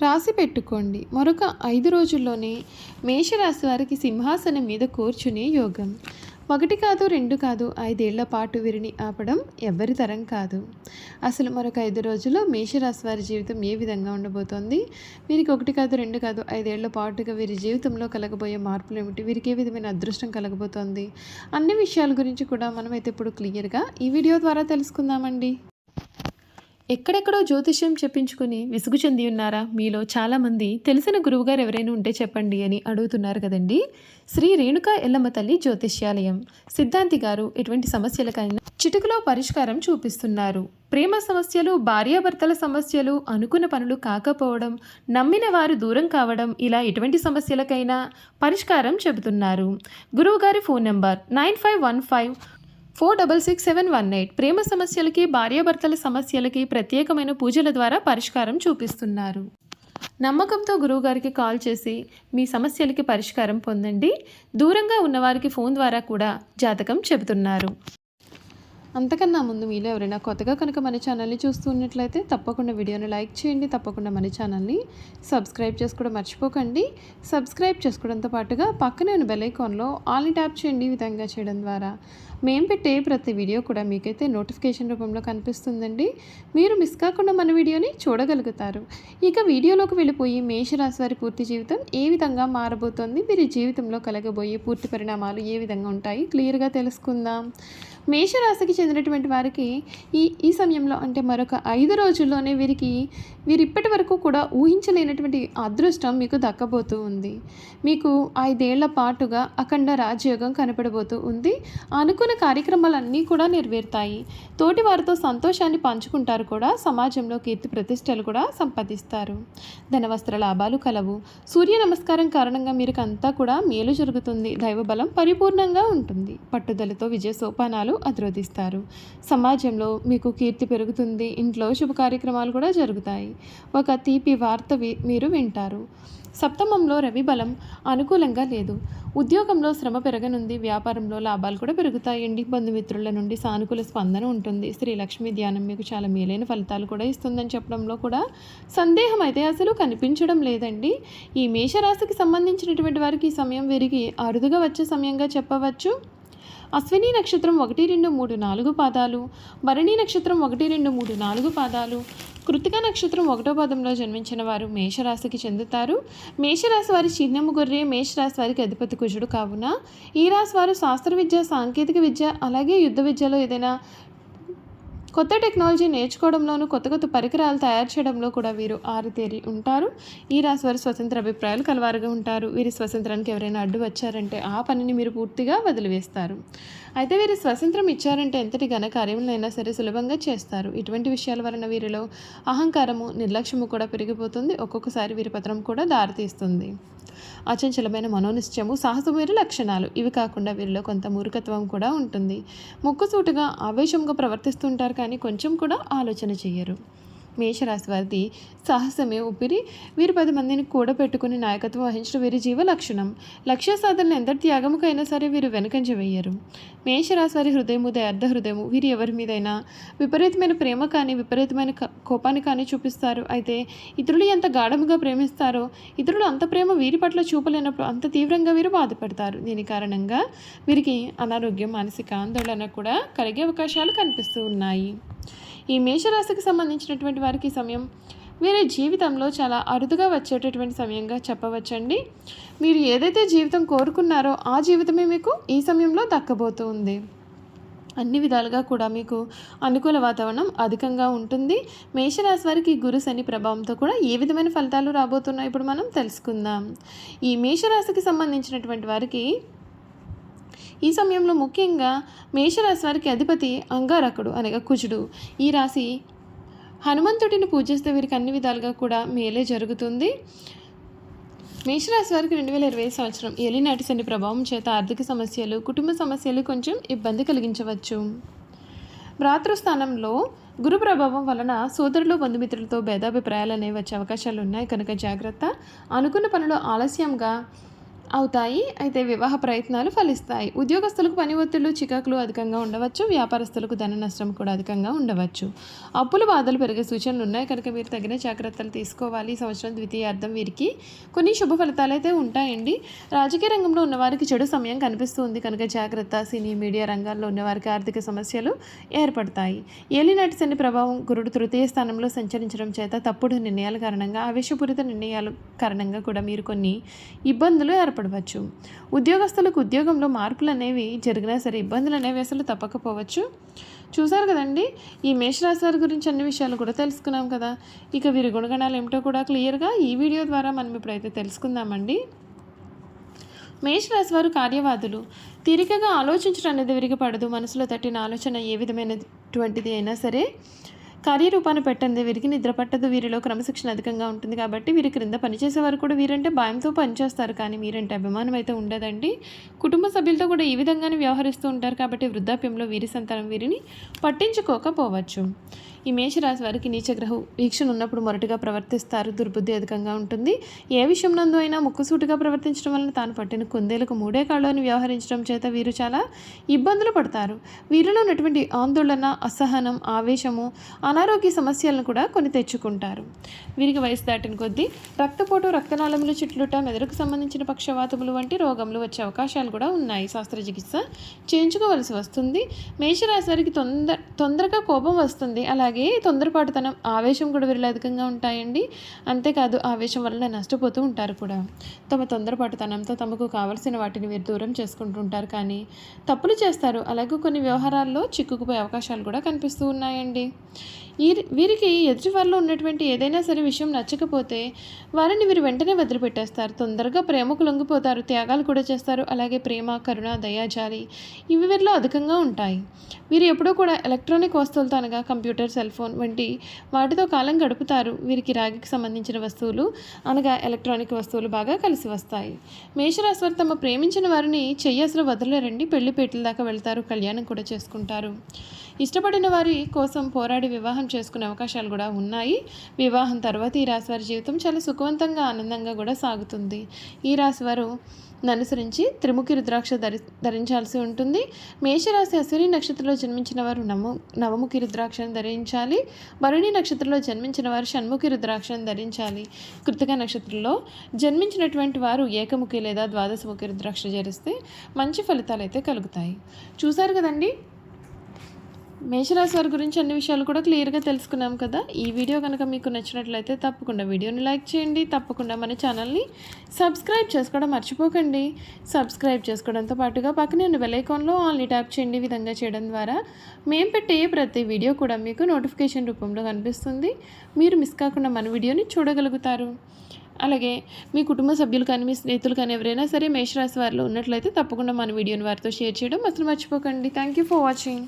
రాసి పెట్టుకోండి. మరొక 5 రోజుల్లోనే మేషరాశి వారికి సింహాసనం మీద కూర్చునే యోగం. 1 కాదు, 2 కాదు, 5 ఏళ్ల పాటు వీరిని ఆపడం ఎవ్వరి తరం కాదు. అసలు మరొక 5 రోజుల్లో మేషరాశి వారి జీవితం ఏ విధంగా ఉండబోతోంది? వీరికి 1 కాదు, 2 కాదు, 5 ఏళ్ల పాటుగా వీరి జీవితంలో కలగబోయే మార్పులు ఏమిటి? వీరికి ఏ విధమైన అదృష్టం కలగబోతోంది? అన్ని విషయాల గురించి కూడా మనమైతే ఇప్పుడు క్లియర్‌గా ఈ వీడియో ద్వారా తెలుసుకుందామండి. ఎక్కడెక్కడో జ్యోతిష్యం చెప్పించుకుని విసుగు చెంది ఉన్నారా? మీలో చాలామంది తెలిసిన గురువుగారు ఎవరైనా ఉంటే చెప్పండి అని అడుగుతున్నారు కదండి. శ్రీ రేణుకా ఎల్లమ్మ తల్లి జ్యోతిష్యాలయం సిద్ధాంతి గారు ఎటువంటి సమస్యలకైనా చిటికలో పరిష్కారం చూపిస్తున్నారు. ప్రేమ సమస్యలు, భార్యాభర్తల సమస్యలు, అనుకున్న పనులు కాకపోవడం, నమ్మిన వారు దూరం కావడం, ఇలా ఎటువంటి సమస్యలకైనా పరిష్కారం చెబుతున్నారు. గురువుగారి ఫోన్ నంబర్ 9515466718. ప్రేమ సమస్యలకి, భార్యాభర్తల సమస్యలకి ప్రత్యేకమైన పూజల ద్వారా పరిష్కారం చూపిస్తున్నారు. నమ్మకంతో గురువుగారికి కాల్ చేసి మీ సమస్యలకి పరిష్కారం పొందండి. దూరంగా ఉన్నవారికి ఫోన్ ద్వారా కూడా జాతకం చెబుతున్నారు. అంతకన్నా ముందు మీలో ఎవరైనా కొత్తగా కనుక మన ఛానల్ని చూస్తూ ఉన్నట్లయితే తప్పకుండా వీడియోని లైక్ చేయండి. తప్పకుండా మన ఛానల్ని సబ్స్క్రైబ్ చేసుకోవడం మర్చిపోకండి. సబ్స్క్రైబ్ చేసుకోవడంతో పాటుగా పక్కనే ఉన్న బెల్ ఐకాన్లో ఆల్ని ట్యాప్ చేయండి. ఈ విధంగా చేయడం ద్వారా మేము పెట్టే ప్రతి వీడియో కూడా మీకైతే నోటిఫికేషన్ రూపంలో కనిపిస్తుందండి. మీరు మిస్ కాకుండా మన వీడియోని చూడగలుగుతారు. ఇక వీడియోలోకి వెళ్ళిపోయి మేషరాశి వారి పూర్తి జీవితం ఏ విధంగా మారబోతోంది, వీరి జీవితంలో కలగబోయే పూర్తి పరిణామాలు ఏ విధంగా ఉంటాయి క్లియర్గా తెలుసుకుందాం. మేషరాశికి చెందినటువంటి వారికి ఈ సమయంలో అంటే మరొక 5 రోజుల్లోనే వీరు ఇప్పటి వరకు కూడా ఊహించలేనటువంటి అదృష్టం మీకు దక్కబోతూ ఉంది. మీకు 5 ఏళ్ల పాటుగా అఖండ రాజయోగం కనపడబోతూ ఉంది. అనుకున్న కార్యక్రమాలన్నీ కూడా నెరవేరుతాయి. తోటి వారితో సంతోషాన్ని పంచుకుంటారు కూడా. సమాజంలో కీర్తి ప్రతిష్టలు కూడా సంపాదిస్తారు. ధనవస్త్ర లాభాలు కలవు. సూర్య నమస్కారం కారణంగా మీకు అంతా కూడా మేలు జరుగుతుంది. దైవబలం పరిపూర్ణంగా ఉంటుంది. పట్టుదలతో విజయ సోపానాలు అధిరోధిస్తారు. సమాజంలో మీకు కీర్తి పెరుగుతుంది. ఇంట్లో శుభ కార్యక్రమాలు కూడా జరుగుతాయి. ఒక తీపి వార్త మీరు వింటారు. సప్తమంలో రవి బలం అనుకూలంగా లేదు. ఉద్యోగంలో శ్రమ పెరగనుంది. వ్యాపారంలో లాభాలు కూడా పెరుగుతాయండి. బంధుమిత్రుల నుండి సానుకూల స్పందన ఉంటుంది. శ్రీ లక్ష్మీ ధ్యానం మీకు చాలా మేలైన ఫలితాలు కూడా ఇస్తుందని చెప్పడంలో కూడా సందేహం అయితే అసలు కనిపించడం లేదండి. ఈ మేషరాశికి సంబంధించినటువంటి వారికి ఈ సమయం వీరికి అరుదుగా వచ్చే సమయంగా చెప్పవచ్చు. అశ్విని నక్షత్రం 1, 2, 3, 4 పాదాలు, భరణి నక్షత్రం 1, 2, 3, 4 పాదాలు, కృతిక నక్షత్రం 1వ పాదంలో జన్మించిన వారు మేషరాశికి చెందుతారు. మేషరాశి వారి చిహ్నము గొర్రె. మేషరాశి వారికి అధిపతి కుజుడు కావున ఈ రాశి వారు శాస్త్ర విద్య, సాంకేతిక విద్య, అలాగే యుద్ధ విద్యలో ఏదైనా కొత్త టెక్నాలజీ నేర్చుకోవడంలోనూ, కొత్త కొత్త పరికరాలు తయారు చేయడంలో కూడా వీరు ఆరితేరి ఉంటారు. ఈ రాశి వారు స్వతంత్ర అభిప్రాయాలు కలవారుగా ఉంటారు. వీరి స్వతంత్రానికి ఎవరైనా అడ్డు వచ్చారంటే ఆ పనిని మీరు పూర్తిగా వదిలివేస్తారు. అయితే వీరు స్వతంత్రం ఇచ్చారంటే ఎంతటి ఘనకార్యములైనా సరే సులభంగా చేస్తారు. ఇటువంటి విషయాల వలన వీరిలో అహంకారము, నిర్లక్ష్యము కూడా పెరిగిపోతుంది. ఒక్కొక్కసారి వీరి పత్రం కూడా దారితీస్తుంది. అచంచలమైన మనోనిశ్చయము, సాహసమైన లక్షణాలు. ఇవి కాకుండా వీరిలో కొంత మూర్ఖత్వం కూడా ఉంటుంది. ముక్కుసూటుగా ఆవేశంగా ప్రవర్తిస్తుంటారు, కానీ కొంచెం కూడా ఆలోచన చేయరు. మేషరాశి వారిది సాహసమే ఊపిరి. వీరు 10 మందిని కూడబెట్టుకుని నాయకత్వం వహించడం వీరి జీవ లక్షణం. లక్ష్య సాధన ఎంతటి త్యాగముకైనా సరే వీరు వెనకంజ వేయరు. మేషరాశి వారి హృదయము దయార్థ హృదయము. వీరు ఎవరి మీదైనా విపరీతమైన ప్రేమ కానీ, విపరీతమైన కోపాన్ని కానీ చూపిస్తారు. అయితే ఇతరులు ఎంత గాఢముగా ప్రేమిస్తారో ఇతరులు అంత ప్రేమ వీరి పట్ల చూపలేనప్పుడు అంత తీవ్రంగా వీరు బాధపడతారు. దీని కారణంగా వీరికి అనారోగ్యం, మానసిక ఆందోళన కూడా కలిగే అవకాశాలు కనిపిస్తూ ఉన్నాయి. ఈ మేషరాశికి సంబంధించినటువంటి వారికి సమయం వీరి జీవితంలో చాలా అరుదుగా వచ్చేటటువంటి సమయంగా చెప్పవచ్చండి. మీరు ఏదైతే జీవితం కోరుకున్నారో ఆ జీవితమే మీకు ఈ సమయంలో దక్కబోతుంది. అన్ని విధాలుగా కూడా మీకు అనుకూల వాతావరణం అధికంగా ఉంటుంది. మేషరాశి వారికి గురు శని ప్రభావంతో కూడా ఏ విధమైన ఫలితాలు రాబోతున్నాయో ఇప్పుడు మనం తెలుసుకుందాం. ఈ మేషరాశికి సంబంధించినటువంటి వారికి ఈ సమయంలో ముఖ్యంగా మేషరాశి వారికి అధిపతి అంగారకుడు అనగా కుజుడు. ఈ రాశి హనుమంతుడిని పూజిస్తే వీరికి అన్ని విధాలుగా కూడా మేలే జరుగుతుంది. మేషరాశి వారికి 2020 సంవత్సరం ఏలినాటి శని ప్రభావం చేత ఆర్థిక సమస్యలు, కుటుంబ సమస్యలు కొంచెం ఇబ్బంది కలిగించవచ్చు. భ్రాతృస్థానంలో గురు ప్రభావం వలన సోదరులు, బంధుమిత్రులతో భేదాభిప్రాయాలు అనేవి వచ్చే అవకాశాలు ఉన్నాయి కనుక జాగ్రత్త. అనుకున్న పనులు ఆలస్యంగా అవుతాయి. అయితే వివాహ ప్రయత్నాలు ఫలిస్తాయి. ఉద్యోగస్తులకు పని ఒత్తిళ్లు, చికాకులు అధికంగా ఉండవచ్చు. వ్యాపారస్తులకు ధన నష్టం కూడా అధికంగా ఉండవచ్చు. అప్పుల బాధలు పెరిగే సూచనలు ఉన్నాయి కనుక మీరు తగిన జాగ్రత్తలు తీసుకోవాలి. ఈ సంవత్సరం ద్వితీయార్థం వీరికి కొన్ని శుభ ఫలితాలైతే ఉంటాయండి. రాజకీయ రంగంలో ఉన్నవారికి చెడు సమయం కనిపిస్తుంది కనుక జాగ్రత్త. సినీ మీడియా రంగాల్లో ఉన్నవారికి ఆర్థిక సమస్యలు ఏర్పడతాయి. ఏలినాటి శని ప్రభావం గురుడు తృతీయ స్థానంలో సంచరించడం చేత తప్పుడు నిర్ణయాల కారణంగా, ఆవేశపూరిత నిర్ణయాల కారణంగా కూడా మీరు కొన్ని ఇబ్బందులు ఏర్పడవచ్చు. ఉద్యోగస్తులకు ఉద్యోగంలో మార్పులు అనేవి జరిగినా సరే ఇబ్బందులు అనేవి అసలు తప్పకపోవచ్చు. చూసారు కదండి, ఈ మేషరాశి వారి గురించి అన్ని విషయాలు కూడా తెలుసుకున్నాం కదా. ఇక వీరి గుణగణాలు ఏమిటో కూడా క్లియర్గా ఈ వీడియో ద్వారా మనం ఇప్పుడైతే తెలుసుకుందామండి. మేషరాశి వారు కార్యవాదులు. తీరికగా ఆలోచించడం అనేది వీరికి పడదు. మనసులో తట్టిన ఆలోచన ఏ విధమైనటువంటిది అయినా సరే కార్యరూపాన్ని పెట్టండి. వీరికి నిద్ర పట్టదు. వీరిలో క్రమశిక్షణ అధికంగా ఉంటుంది కాబట్టి వీరి క్రింద పనిచేసేవారు కూడా వీరంటే భయంతో పనిచేస్తారు, కానీ మీరంటే అభిమానం అయితే ఉండదండి. కుటుంబ సభ్యులతో కూడా ఈ విధంగానే వ్యవహరిస్తూ ఉంటారు కాబట్టి వృద్ధాప్యంలో వీరి సంతానం వీరిని పట్టించుకోకపోవచ్చు. ఈ మేషరాశి వారికి నీచగ్రహ వీక్షణ ఉన్నప్పుడు మొరటుగా ప్రవర్తిస్తారు. దుర్బుద్ధి అధికంగా ఉంటుంది. ఏ విషయం నందు అయినా ముక్కుసూటిగా ప్రవర్తించడం వలన తాను పట్టిన కుందేలకు మూడే కాళ్ళు అని వ్యవహరించడం చేత వీరు చాలా ఇబ్బందులు పడతారు. వీరిలో ఉన్నటువంటి ఆందోళన, అసహనం, ఆవేశము, అనారోగ్య సమస్యలను కూడా కొని తెచ్చుకుంటారు. వీరికి వయసు దాటిన కొద్దీ రక్తపోటు, రక్తనాళములు చిట్లుట, మెదడుకు సంబంధించిన పక్షవాతములు వంటి రోగములు వచ్చే అవకాశాలు కూడా ఉన్నాయి. శస్త్రచికిత్స చేయించుకోవలసి వస్తుంది. మేషరాశి వారికి తొందరగా కోపం వస్తుంది. అలాగే తొందరపాటుతనం, ఆవేశం కూడా వీరిలో అధికంగా ఉంటాయండి. అంతేకాదు ఆవేశం వలన నష్టపోతూ ఉంటారు కూడా. తమ తొందరపాటుతనంతో తమకు కావలసిన వాటిని వీరు దూరం చేసుకుంటూ ఉంటారు, కానీ తప్పులు చేస్తారు. అలాగే కొన్ని వ్యవహారాల్లో చిక్కుకుపోయే అవకాశాలు కూడా కనిపిస్తూ ఉన్నాయండి. వీరికి ఎదుటి వారిలో ఉన్నటువంటి ఏదైనా సరే విషయం నచ్చకపోతే వారిని వీరు వెంటనే వదిలిపెట్టేస్తారు. తొందరగా ప్రేమకు లొంగిపోతారు. త్యాగాలు కూడా చేస్తారు. అలాగే ప్రేమ, కరుణ, దయ, జాలి ఇవి వీరిలో అధికంగా ఉంటాయి. వీరు ఎప్పుడూ కూడా ఎలక్ట్రానిక్ వస్తువులతో అనగా కంప్యూటర్, సెల్ ఫోన్ వంటి వాటితో కాలం గడుపుతారు. వీరికి రాగికి సంబంధించిన వస్తువులు అనగా ఎలక్ట్రానిక్ వస్తువులు బాగా కలిసి వస్తాయి. మేషరాశి వారు తమ ప్రేమించిన వారిని అసలు వదలరండి. పెళ్లిపేటల దాకా వెళ్తారు. కళ్యాణం కూడా చేసుకుంటారు. ఇష్టపడిన వారి కోసం పోరాడి వివాహం చేసుకునే అవకాశాలు కూడా ఉన్నాయి. వివాహం తర్వాత ఈ రాశి వారి జీవితం చాలా సుఖవంతంగా, ఆనందంగా కూడా సాగుతుంది. ఈ రాశి వారు అనుసరించి త్రిముఖి రుద్రాక్ష ధరించాల్సి ఉంటుంది. మేషరాశి అశ్విని నక్షత్రంలో జన్మించిన వారు నవముఖి రుద్రాక్షను ధరించాలి. భరణి నక్షత్రంలో జన్మించిన వారు షణ్ముఖి రుద్రాక్షను ధరించాలి. కృతిక నక్షత్రంలో జన్మించినటువంటి వారు ఏకముఖి లేదా ద్వాదశముఖి రుద్రాక్ష ధరిస్తే మంచి ఫలితాలు అయితే కలుగుతాయి. చూసారు కదండి, మేషరాశి వారి గురించి అన్ని విషయాలు కూడా క్లియర్గా తెలుసుకున్నాం కదా. ఈ వీడియో కనుక మీకు నచ్చినట్లయితే తప్పకుండా వీడియోని లైక్ చేయండి. తప్పకుండా మన ఛానల్ని సబ్స్క్రైబ్ చేసుకోవడం మర్చిపోకండి. సబ్స్క్రైబ్ చేసుకోవడంతో పాటుగా పక్కనే ఉన్న బెల్ ఐకాన్లో ఆల్ని ట్యాప్ చేయండి. ఈ విధంగా చేయడం ద్వారా మేము పెట్టే ప్రతి వీడియో కూడా మీకు నోటిఫికేషన్ రూపంలో కనిపిస్తుంది. మీరు మిస్ కాకుండా మన వీడియోని చూడగలుగుతారు. అలాగే మీ కుటుంబ సభ్యులు కానీ, మీ స్నేహితులు కానీ ఎవరైనా సరే మేషరాశి వారిలో ఉన్నట్లయితే తప్పకుండా మన వీడియోని వారితో షేర్ చేయడం అసలు మర్చిపోకండి. Thank you for watching.